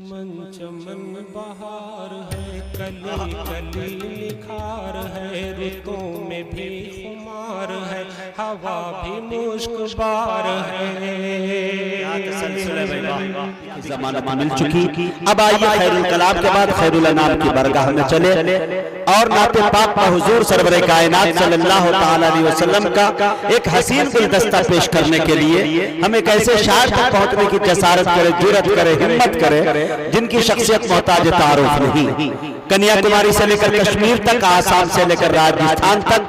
चमन चमन बहार है, कली कली निखार है, ऋतुओं में भी खुमार है, हवा भी मुश्कबार है। जमाना मिल चुकी। अब आइए खैरुल कलाम के बाद खैरुल अनाम की बरगाह में चले और नाते पाक का हुजूर सरवरे कायनात सल्लल्लाहु ताला अलैहि वसल्लम का एक हसीन गुलदस्ता पेश करने के लिए हम एक ऐसे शायर तक पहुंचने की जसारत करे, जुरत करे, हिम्मत करे जिनकी शख्सियत मोहताज तारुफ नहीं। कन्याकुमारी से लेकर कश्मीर तक, आसाम से लेकर राजस्थान तक,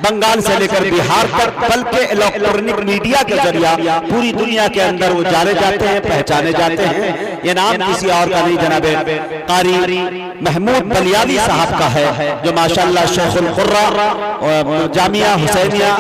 बंगाल से लेकर बिहार तक, बल्कि इलेक्ट्रॉनिक मीडिया के जरिया पूरी दुनिया के अंदर वो जाने जाते हैं, पहचाने जाते हैं। ये नाम किसी और का नहीं, जनाबे कारी महमूद बलियाली साहब का है, जो माशाअल्लाह शेखुल कुर्रा जामिया हुसैनिया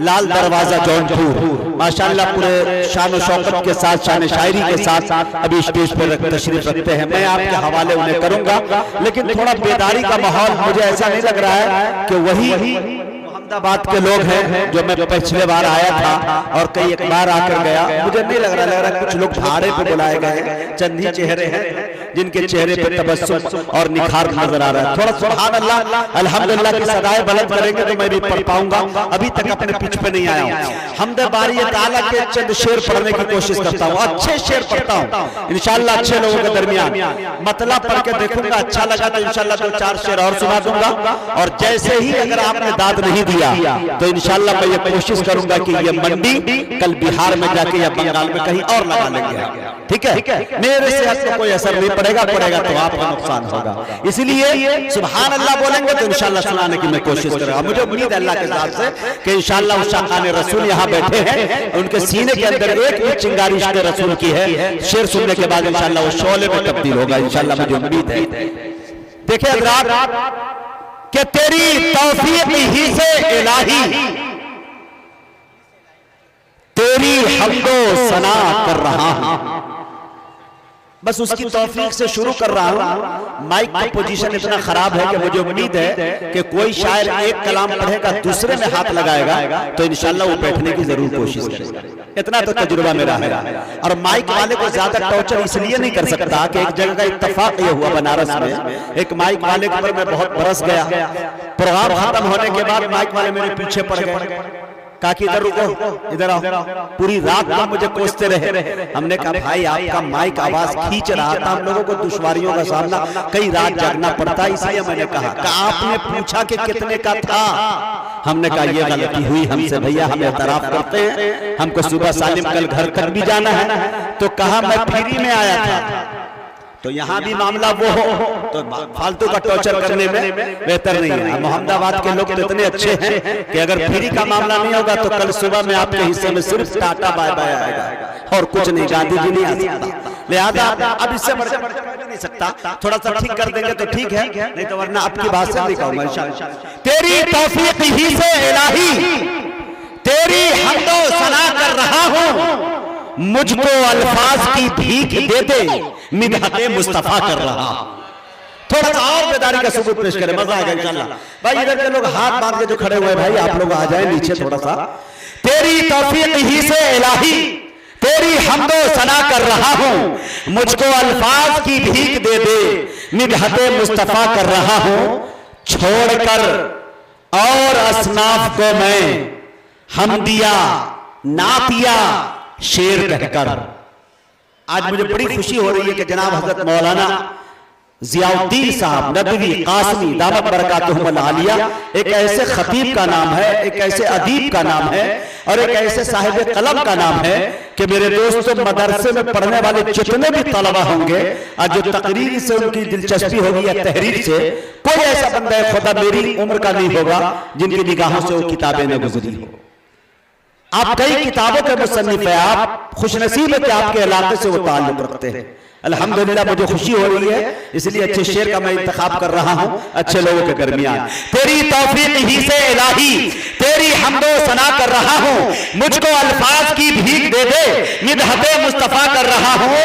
लाल दरवाजा जौनपुर माशाअल्लाह पूरे शान शौकत के साथ, शान शायरी के साथ अभी स्टेज पर तशरीफ रखते हैं। मैं आपके हवाले उन्हें करूंगा, लेकिन थोड़ा बेदारी का माहौल, मुझे ऐसा नहीं लग रहा है कि वही अहमदाबाद के लोग हैं जो मैं पिछले बार आया था और कई एक बार आकर गया। मुझे नहीं लग रहा कुछ लोग भाड़े पे बुलाए गए, चंद ही चेहरे हैं जिनके चेहरे पे तबस्सुम और निखार नजर आ रहा है। थोड़ा सुभान अल्लाह अल्हम्दुलिल्लाह की सदाएं बुलंद करेंगे तो मैं भी पढ़ पाऊंगा। अभी तक अपने पिच पे नहीं आया हूँ। हमदे बारी ताला के चंद शेर पढ़ने की कोशिश करता हूँ, अच्छे शेर पढ़ता हूँ इंशाअल्लाह, अच्छे लोगों के दरमियान मतलब पढ़ के देखूंगा, अच्छा लगा तो इंशाअल्लाह 2-4 शेर और सुना दूंगा। और जैसे ही अगर आपने दाद नहीं दिया तो इंशाअल्लाह मैं ये कोशिश करूंगा कि ये मंडी कल बिहार में जाके या बंगाल में कहीं और लगा लेंगे। ठीक है, मेरे सेहत को कोई असर नहीं पड़ेगा तो आपका नुकसान होगा। इसलिए सुभान अल्लाह बोलेंगे तो इंशाअल्लाह सुनाने की मैं कोशिश करूंगा। मुझे उम्मीद है अल्लाह के साथ से कि इंशाअल्लाह उस शाकान रसूल यहाँ बैठे हैं, उनके सीने के अंदर एक भी चिंगारी इश्क़ रसूल की है। शेर सुनने के बाद इंशाअल्लाह वो शोले में तब्दील होगा, इंशाअल्लाह मुझे उम्मीद है। देखिए हज़रात कि तेरी तौफीक ही से इलाही तेरी हम्दो सना कर रहा हूं, बस उसकी तौफीक से शुरू कर रहा हूं। माइक का पोजीशन इतना खराब है कि मुझे उम्मीद है कि कोई शायर एक कलाम पढ़ेगा, दूसरे में हाथ लगाएगा तो इंशाअल्लाह वो बैठने की जरूर कोशिश करेगा। इतना तो तजुर्बा मेरा है। और माइक वाले को ज्यादा टॉर्चर इसलिए नहीं कर सकता कि एक जगह का इत्तेफाक ये हुआ बनारस में, एक माइक वाले के ऊपर मैं बहुत बरस गया। प्रोग्राम खत्म होने के बाद माइक वाले मेरे पीछे पड़ गए, कहा कि इधर रुको, इधर आओ। पूरी रात को मुझे कोसते रहे। हमने कहा भाई आपका माइक आवाज खींच रहा था, हम लोगों को दुश्वारियों का सामना कई रात जागना पड़ता है, इसलिए मैंने कहा आपने पूछा कि कितने का था, हमने कहा ये गलती हुई हमसे भैया, हम एतराफ करते हैं, हमको सुबह सालिम कल घर तक भी जाना है। तो कहा मैं फ्री में आया था, तो यहाँ भी मामला वो हो तो फालतू का टॉर्चर करने में बेहतर नहीं है। मोहम्मदाबाद के लोग तो इतने अच्छे हैं कि अगर फ्री का मामला नहीं होगा तो कल सुबह में आपके हिस्से में सिर्फ टाटा बाय बाय आएगा और कुछ नहीं, गांधी जी नहीं आ सकता। लिहाजा अब इससे बढ़ नहीं सकता, थोड़ा सा ठीक कर देंगे तो ठीक है, नहीं तो वरना आपकी बात से नहीं कहूंगा इंशाअल्लाह। तेरी तौफीक ही से इलाही तेरी हम्दो सना कर रहा हूं, मुझको अल्फाज की भीख दे दे, मिदहते मुस्तफा कर रहा। थोड़ा सा और बेदारी का सबूत पेश करें, मजा आएगा इंशाअल्लाह। भाई इधर के लोग हाथ बांध के जो खड़े हुए भाई आप लोग आ जाए नीचे थोड़ा सा। तेरी तौफीक ही से इलाही तेरी हम्दो सना कर रहा हूं, मुझको अल्फाज की भीख दे दे, मिदहते मुस्तफा कर रहा हूं। छोड़कर और असनाफ को मैं हमदिया नातिया शेर कहकर। आज मुझे बड़ी खुशी हो रही है कि जनाब हजरत मौलाना जियाउद्दीन साहब नदवी कासमी दामत बरकातुहुमुल आलिया एक ऐसे खतीब का नाम है, एक ऐसे अदीब का नाम है और एक ऐसे साहिब कलम का नाम है कि मेरे दोस्तों मदरसे में पढ़ने वाले जितने भी तलबा होंगे और जो तकरीर से उनकी दिलचस्पी होगी या तहरीर से, कोई ऐसा बंदा खुदा मेरी उम्र का नहीं होगा जिनकी निगाहों से वो किताबें न गुजरी हो। आप कई किताबों के मुसन्निफ है, आप खुशनसीब है कि आपके इलाके से वो ताल्लुक रखते हैं। अल्हम्दुलिल्लाह मुझे खुशी हो रही है, इसलिए अच्छे शेर का मैं इंतखाब कर रहा हूं अच्छे लोगों के दरमियान। तेरी तौफीक ही से इलाही तेरी हम्दो सना कर रहा हूं, मुझको अल्फाज की भीख दे दे, मिदहते मुस्तफा कर रहा हूं।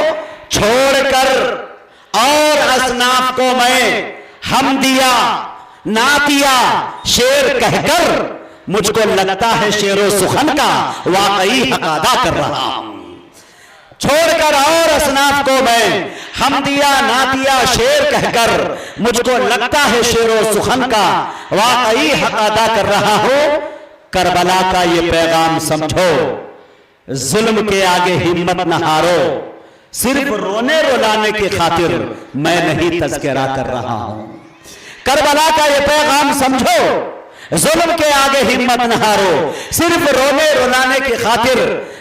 छोड़कर और असनाफ को मैं हमदिया नातिया शेर कहकर, मुझको लगता है शेरो सुखन का वाकई हक अदा कर रहा हूं। छोड़कर और असनाफ को मैं हम दिया ना दिया शेर कहकर, मुझको लगता है शेरो सुखन का वाकई हक अदा कर रहा हूं। करबला का ये पैगाम समझो, जुल्म के आगे हिम्मत न हारो, सिर्फ रोने रुलाने की खातिर मैं नहीं तज़किरा कर रहा हूं। करबला का ये पैगाम समझो, जुल्म के आगे हिम्मत न हारो, सिर्फ रोने रुलाने की खातिर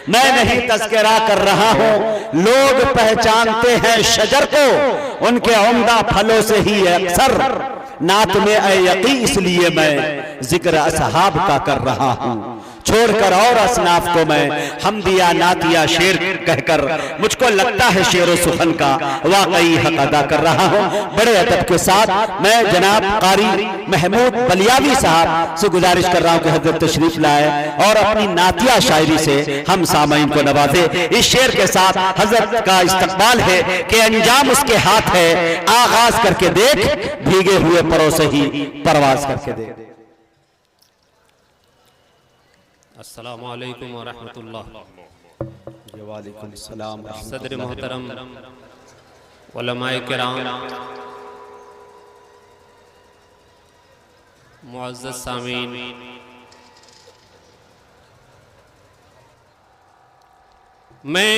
मैं नहीं तज़किरा कर रहा हूं। लोग पहचानते हैं शजर को उनके उम्दा फलों से ही अक्सर, नात में ए यकी इसलिए मैं जिक्र असहाब का कर रहा हूं। छोड़कर और असनाफ को मैं हम दिया ना दिया शेर कहकर, मुझको लगता है शेर सुखन का वाकई हक अदा कर रहा हूं। बड़े अदब के साथ मैं जनाब कारी महमूद बलियावी साहब से गुजारिश कर रहा हूं कि हजरत तशरीफ लाए और अपनी नातिया शायरी से हम सामईन को नवाजे। इस शेर के साथ हजरत का इस्तकबाल है कि अंजाम उसके हाथ है, आगाज करके देख भीगे हुए परों से ही परवाज करके देख। अस्सलामु अलैकुम व रहमतुल्लाह। वालेकुम सलाम। सदर मोहतरम, उलमाए किराम, मुअज़्ज़ज़ सामीन, मैं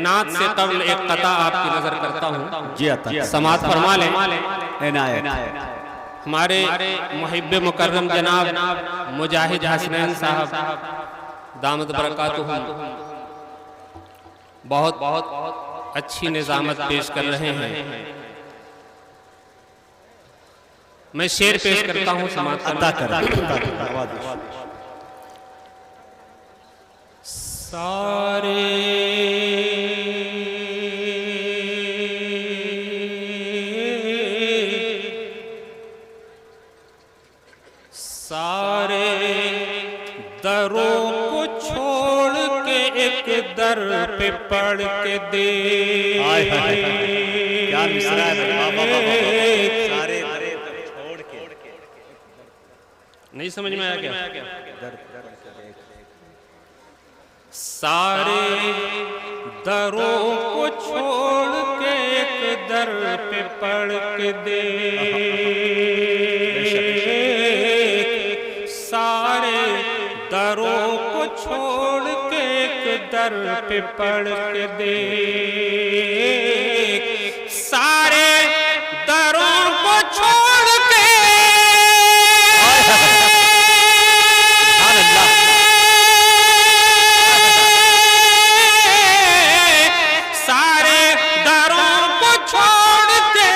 नात से कबल एक कता आपकी नजर करता हूँ, जी अता समात फरमा लें। इनायत। हमारे मुहिब्ब मुकर्रम जनाब मुजाहिद हसनैन साहब दामद बरकातुहू बहुत बहुत अच्छी निज़ामत पेश कर रहे हैं। मैं शेर पेश करता हूँ, समात अता कर। सारे दरों को छोड़ के एक दर पे पढ़ के दे। क्या मिसरा है, सारे छोड़ के। नहीं समझ में आया क्या? सारे दरों को छोड़ के एक दर पे पढ़ के दे। सारे दरों को छोड़ के एक दर पे पढ़ के दे। सारे दरों को छोड़ के सारे दरों को छोड़ के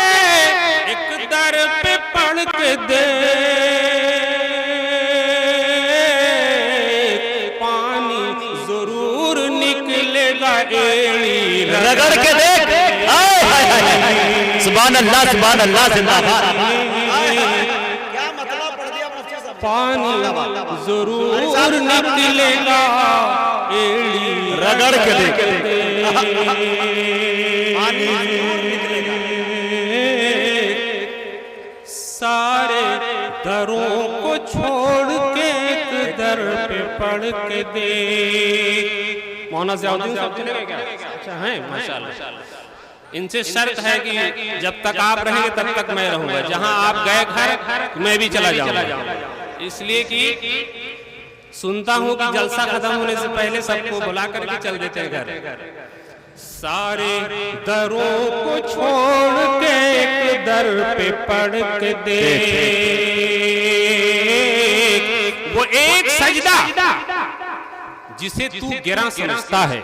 एक दर पे पढ़ के दे। रगड़ के देख। सुभान अल्लाह, सुभान अल्लाह, जिंदाबाद। क्या मतलब पढ़ दिया मुफ्ती साहब? पानी जरूर निकलेगा एड़ी रगड़ के देख। सारे दरों को छोड़ के एक दर पे पढ़ के दे। मौना ज़ियाउद्दीन साहब चले गए क्या? अच्छा हैं, माशाअल्लाह। इनसे शर्त है कि जब तक आप रहेंगे तब तक मैं रहूंगा, जहां आप गए घर मैं भी चला जाऊंगा। इसलिए कि सुनता हूं कि जलसा खत्म होने से पहले सबको बुला करके चल देते हैं घर। सारे दरों को छोड़ के एक दर पे पढ़ के दे। वो एक सजदा जिसे तू गिरा समझता है,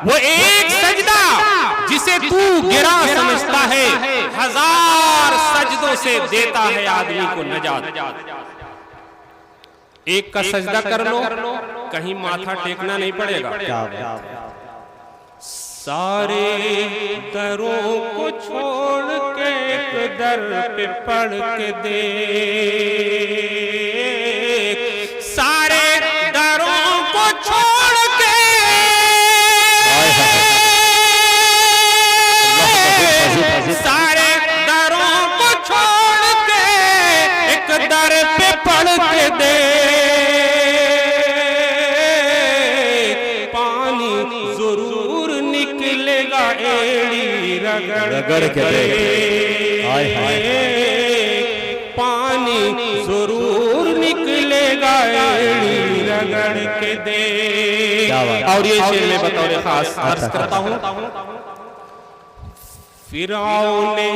वो एक सजदा जिसे तू गिरा समझता है, हजार सजदों से देता है आदमी को नजात। एक का सजदा कर लो, कहीं माथा टेकना नहीं पड़ेगा। सारे दरों को छोड़ के एक दर पे पढ़ के दे। सारे दरों को छोड़ के सारे दरों को छोड़ के एक दर पे पढ़ के दे। पानी जरूर निकल रगड़ के दे। हाय हाय पानी जरूर निकलेगा एड़ी रगड़ के दे। और ये शेर में बतौर खास अर्ज करता हूँ, फिरौन ने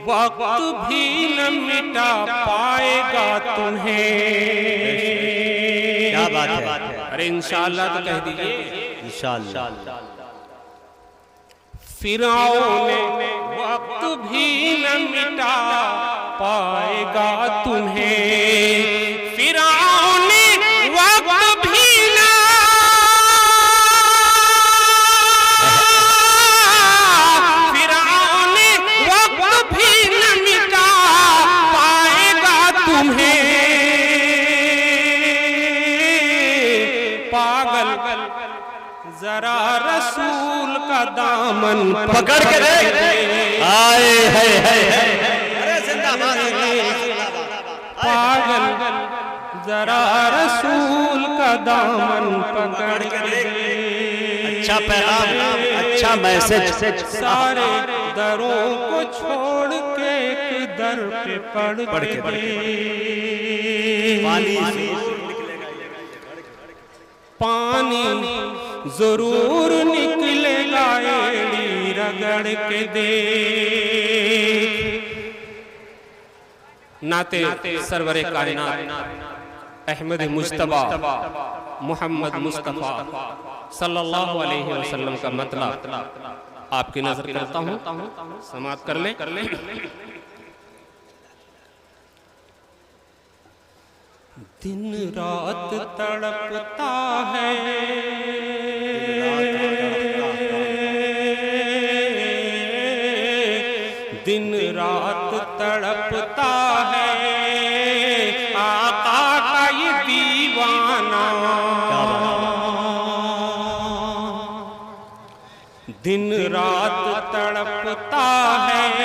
वक्त भी न मिटा पाएगा तुम्हें। क्या बात है। अरे इंशाअल्लाह तो कह दीजिए इंशाअल्लाह। फिरौन ने वक्त भी न मिटा पाएगा तुम्हें। फिरौन ने वक्त भी न फिरौन ने वक्त भी न मिटा पाएगा तुम्हें। पागल जरा रसूल का दामन पकड़ के दे। हाय हाय हाय पागल जरा रसूल का दामन पकड़ के दे। अच्छा पैगाम, अच्छा मैसेज। सारे दरों को छोड़ के एक दर पे पढ़ के दे। पानी जरूर निकलेगा एड़ी रगड़ के दे। नाते सरवरे कायनात अहमद मुज्तबा मोहम्मद मुस्तफ़ा सल्लल्लाहु अलैहि वसल्लम का मतलब आपकी नजर करता हूँ, समाप्त कर लें। दिन रात तड़पता है, दिन रात तड़पता है आका का ये दीवाना। दिन रात तड़पता है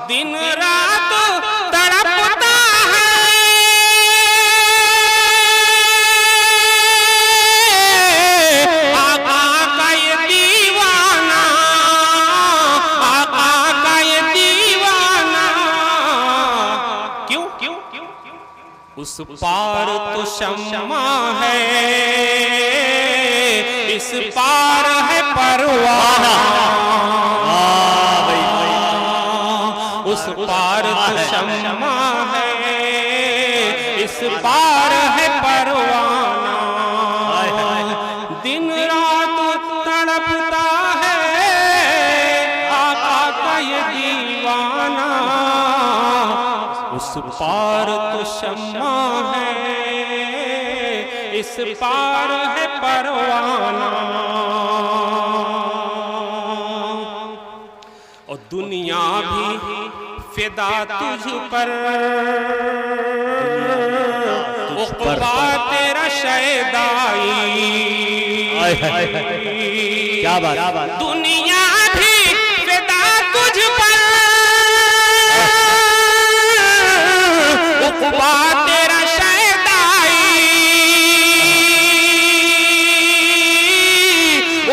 दिन रात तड़पता है आका का ये दीवाना। आका का ये दीवाना क्यों क्यों उस पार तो शम्मा है, इस पार है परवाना। उस पार तो शम्मा है, इस पार है परवाना। दिन रात तड़पता है आका का ये दीवाना। उस पार तो शम्मा है, इस पार है परवाना। और दुनिया भी फिदा तुझ पर, उक़बा तेरा शैदाई। क्या बात। दुनिया भी फिदा तुझ पर, उक़बा तेरा शैदाई।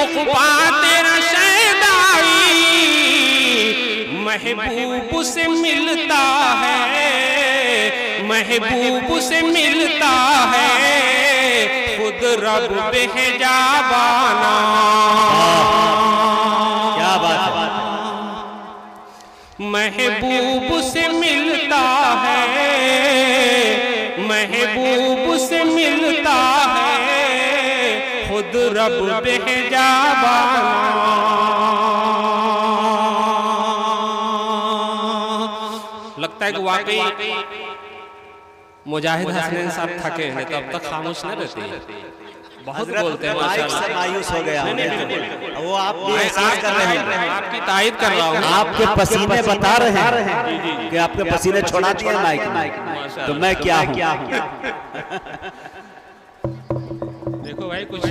उक़बा तेरा शैदाई महबूब से मिलता है, महबूब से मिलता है खुद रब बेहजाबाना। क्या बात है। महबूब से मिलता है, महबूब से मिलता है खुद रब बेहजाबाना। लगता है कि वाकई मुजाहिद हसनैन साहब थके हैं, तो अब तक खामोश न रहते। बहुत बोलते हैं माशाल्लाह। मायूस हो गया वो आप भी एहसास कर रहे हैं। आपकी तायद कर रहा हूँ। आपके पसीने बता रहे हैं कि आपके पसीने छोड़ा दिए माइक में, तो मैं क्या हूँ। देखो भाई कुछ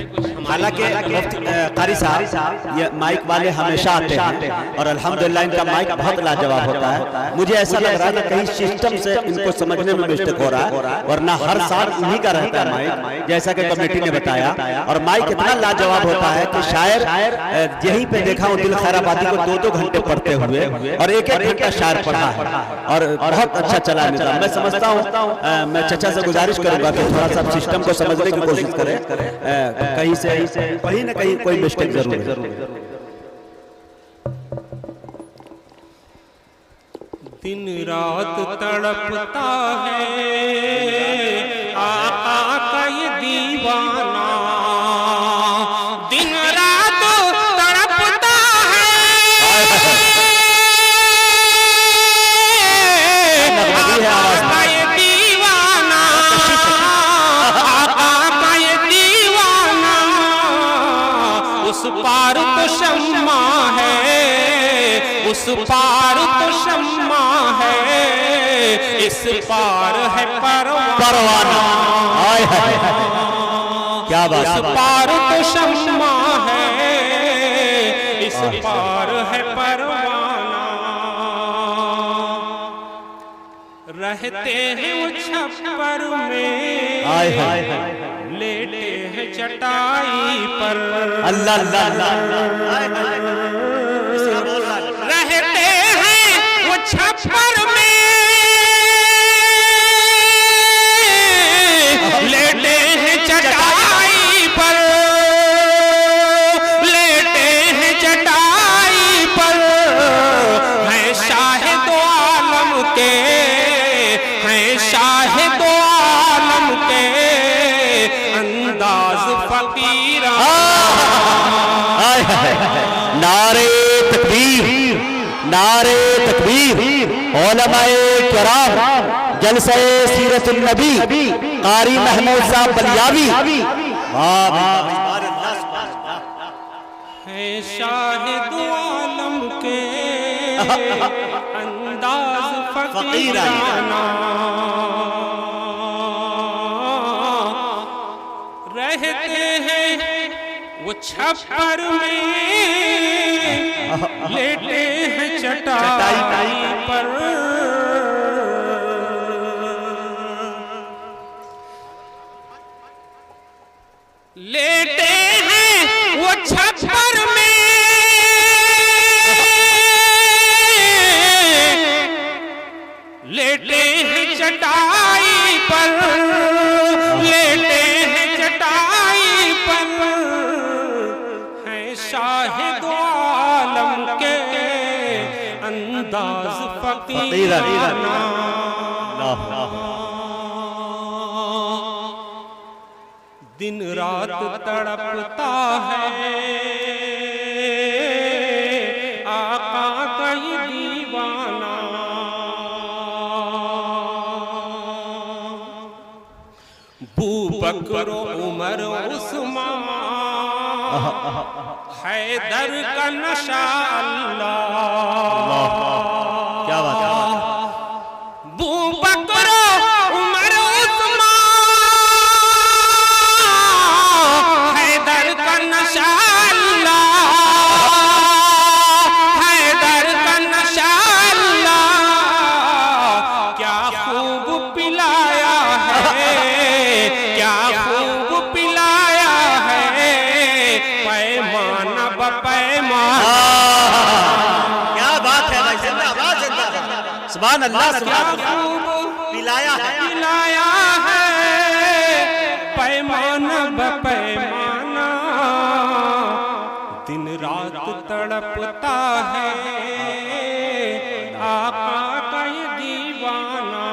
हालांकि कारी साहब ये माइक वाले हमेशा आते हैं और अल्हम्दुलिल्लाह इनका माइक बहुत लाजवाब होता है। मुझे ऐसा लग रहा है कि कहीं सिस्टम से इनको समझने में मिस्टेक हो रहा है, वरना हर साल इन्हीं का रहता है माइक, जैसा कि कमेटी ने बताया। और माइक इतना लाजवाब होता है कि शायर यहीं पे देखा हूँ दिल खैराबादी को 2-2 घंटे पढ़ते हुए और 1-1 घंटा शायर पढ़ा है और बहुत अच्छा चला निजाम। मैं समझता हूँ मैं चचा से गुजारिश करूंगा कि थोड़ा सा सिस्टम को समझने की कोशिश करें, कहीं से कहीं ना कहीं कोई मिस्टेक जरूर है। दिन रात तड़पता है आका का ये दीवाना, दिन रात तड़पता है आका का ये दीवाना, आका का ये दीवाना। उस पार तो शम्मा है, उस पार तो शम्मा है, इस पार है परवाना। हाय हाय क्या बात है। इस पार तो शम्मा है, इस पार है परवाना। रहते हैं वो छप्पर में, हाय हाय लेटे हैं चटाई पर, अल्लाह अल्लाह अल्लाह रहते हैं वो छप्पर में, लेटे हैं चटाई पर, लेटे हैं चटाई पर। हैं शाहिद दो आलम के, हैं शाहिद दो आलम के, अंदाज फकीरा। नारे तकबीर, नारे तकबीर। उलमाए किराम, जलसे सीरतुन नबी, कारी महमूद साहब बलियावी, है शाहिद आलम के अंदाज फकीराना। रहते हैं वो छप्पर में, लेटे हैं चटाई पर, लेटे हैं वो छप्पर में, लेटे हैं चटाई पर, लेटे हैं चटाई पर। हैं शाहिद आलम के अंदाज फकीराना। दिन रात तड़पता है आका का ये दीवाना। बू बकर उमर उस्मान हैदर का नशा अल्लाह। क्या बात है। बू बकर उमर उस्मान हैदर का नशा अल्लाह, हैदर का नशा अल्लाह। क्या खूब पिलाया है, क्या खूब पिलाया है, पैमाना बपैमाना। क्या बात है भाई, जिंदाबाद जिंदाबाद, सुभान अल्लाह सुभान अल्लाह। पिलाया है, पिलाया है, पैमाना बपैमाना। दिन रात तड़पता है आका का ये दीवाना।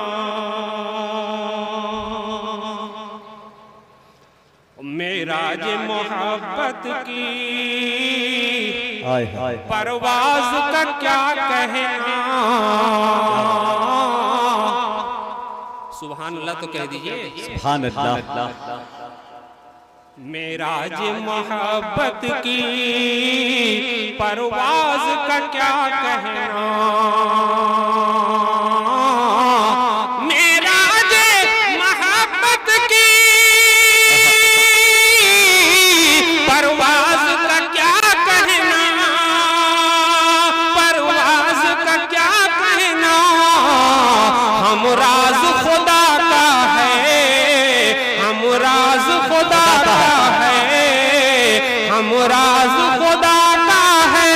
मेराज मोहब्बत की परवाज का क्या कहना। सुभान अल्लाह तो कह दीजिए सुभान अल्लाह। मेराज मोहब्बत की परवाज का क्या कहना। मेराज मोहब्बत की खुदा का है, हम राज खुदा का है,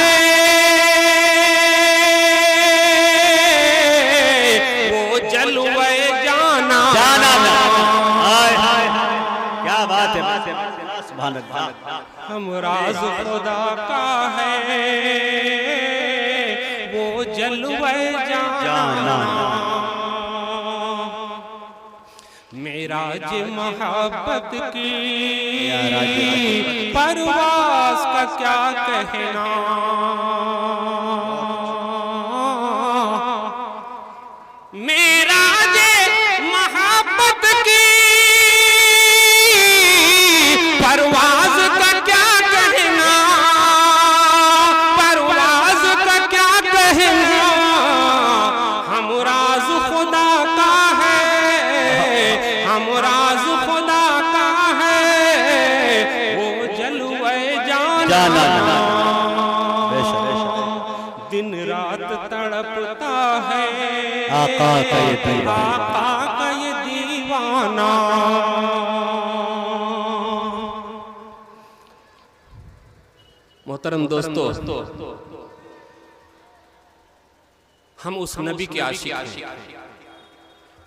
वो जलवे जाना क्या बात है, सुभान अल्लाह। हम राज खुदा का है, वो जलवे जाना। मेराज मोहब्बत की परवास का क्या कहना, मेराज मोहब्बत की परवास का क्या कहना, परवास का क्या कहना। हम राज खुदा का है, हम राज खुदा का है, वो जलवे जाना। दिन रात तड़पता है आका का ये दीवाना, आका का ये दीवाना। मोहतरम दोस्तों, हम उस नबी के आशिक हैं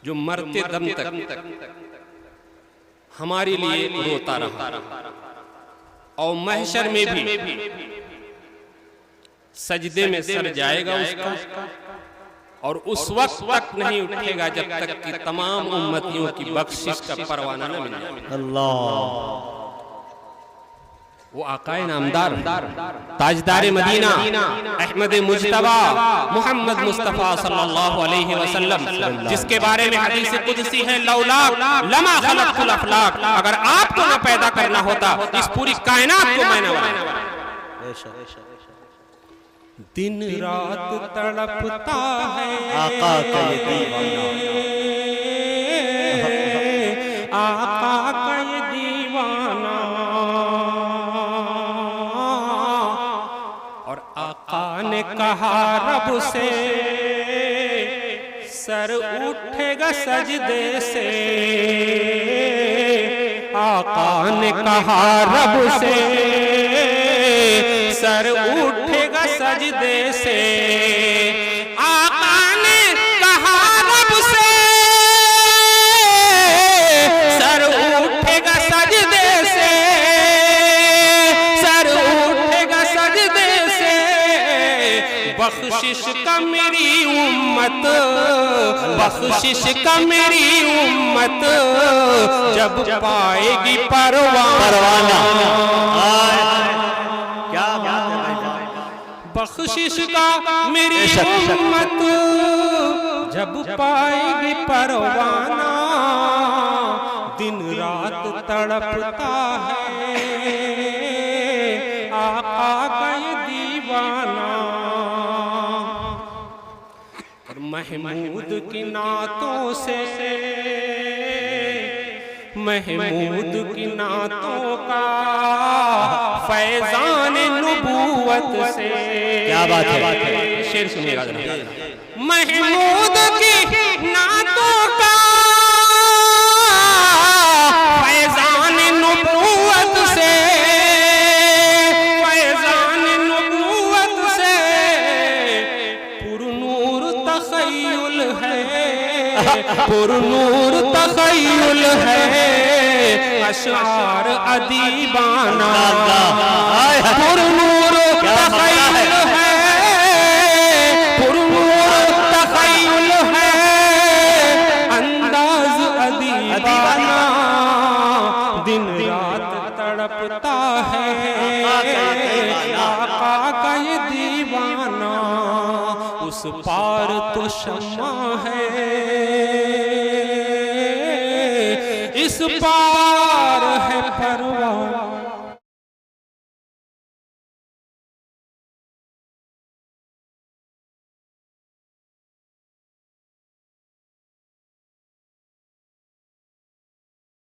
जो मरते दम तक हमारे लिए रोता रहा और महशर में भी सजदे में सर जाएगा उसका, और उस वक्त तक नहीं उठेगा जब तक कि तमाम उम्मतियों की बख्शिश का परवाना न मिल जाए। अल्लाह, वो आकाए नामदार ताजदार मदीना अहमद मुज्तबा मोहम्मद मुस्तफ़ा सल्लल्लाहु अलैहि वसल्लम, जिसके बारे में हदीस कुदसी है, लौला लमा खलक़तुल अफ़लाक, अगर आपको न पैदा करना होता इस पूरी कायनात को मैं न बनाता। दिन रात तड़पता है आका का ये दीवाना, आका का ये दीवाना। और आका ने कहा रब से, सर उठेगा सजदे से। आका ने कहा रब से, सर उठेगा सजदे से। आका ने कहा रब से, सर उठेगा सजदे से, सर उठेगा सजदे से। बख्शिश का मेरी उम्मत, बख्शिश का मेरी उम्मत जब पाएगी परवाना। क्या बात है भाई, बख्शिश का मेरी उम्मत जब पाएगी परवाना। दिन रात तड़पता है आका का ये दीवाना। और महमूद की नातों से, महमूद की नातों का फैजान नुबुवत से। क्या बात है, शेर सुनिएगा जरा। महमूद की नातों का फैजान नुबुवत से, फैजान नुबुवत से पुरनूर तखय्युल है, पुरनूर तखय्युल है अशआर अदीबाना। पुरनूर तखय्युल है, पुरनूर तखय्युल है अंदाज अदीबाना। दिन रात तड़पता है आका का ये दीवाना। उस पार तो शम्मा है, इस पार है परवाना।